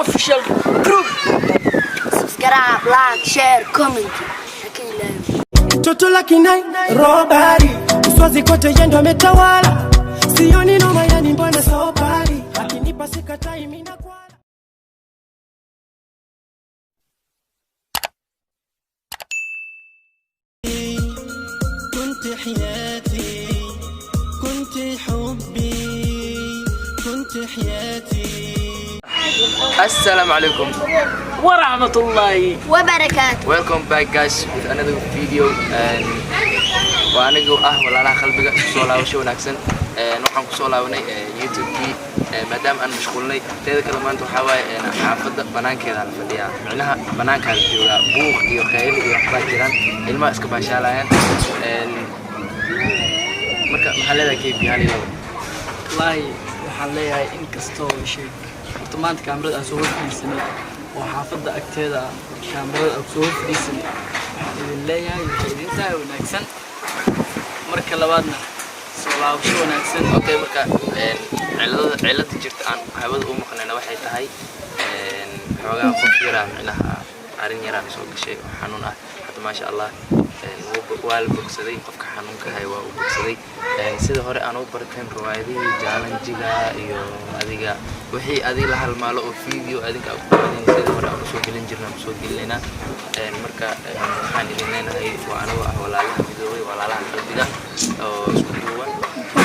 official group. Subscribe, like, share, comment. Toto la kinai robari uswazi kote yendo ametawala sioni noma yani mbona sobari akinipa sikatai mimi nakwala كنت حياتي كنت حبي كنت حياتي السلام عليكم ورحمة الله وبركاته. welcome back guys with another video and waanigu walaalaha qalbiga soo laabasho wanaagsan waxaan ku soo laabanay YouTube-kii maadaama aan mashquulnay teeda kale maanta waxa waaye xaafadda banaankeeda la fadhiyaa macnaha banaanka la joogaa buuq iyo khayl iyo waxba jiraan ilmaha iska baashaalayaan marka maxaa leedahay keebi hal iyo wallahi waxaan leeyahay in kastoo shay maanta kaamirada aan soo fadhiisanay oo xaafadda agteeda kaamirada aan soo fadhiisanay waxaan idin leeyahay waxay idin tahay wanaagsan marka labaadna soo laabasho wanaagsan okay marka cilada jirta aan hawada u maqnayna waxay tahay xoogaa qof yaraa macnaha arin yaraa soo gashay oo xanuun ah hadda ma sha Allah waa la bogsaday qofka xanuunka hay waa u bogsaday sida hore aan u barteen riwaayadii jaalanjiga iyo adiga wixii adiga la halmaalo oo video adiga ku qaadin sida hore aan soo gelin jirnaa soo gelinayna marka waxaan idin leenahay waa anigu walaalaha midoway walaalaha qalbiga oo isku duuban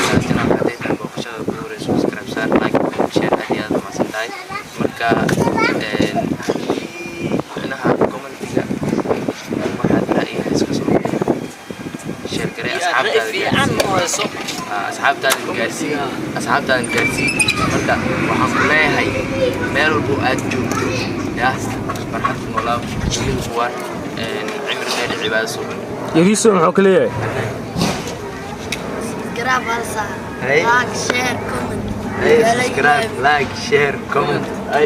taasina haday tahay booqashada ku horeyso subscribe saar like share hadiyaad ma santahay marka inaha commentiga waxaad ra'yiga iska soo share garee asxaabtaada gaarsiin marka waxaan ku leeyahay meel walbo aad joogto yaa farxad ku noolaa jilin kuwa cimri dheer cibaado sugan yariiso muxuu ka leeyahay Subscribe, like, share, comment. subscribe like share comment ay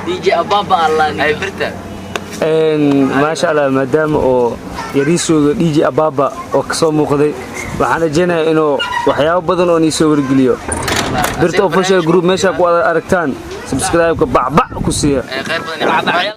DJ Ababa Allah ay birta maasha Allah maadaama oo yariisooda DJ Ababa oo ka soo muuqday waxaan rajeynayaa inuu waxyaabo badan oo soo wargeliyo birta official group meesha ku aragtaan subscribe ka bacbac ku siiya khayr badan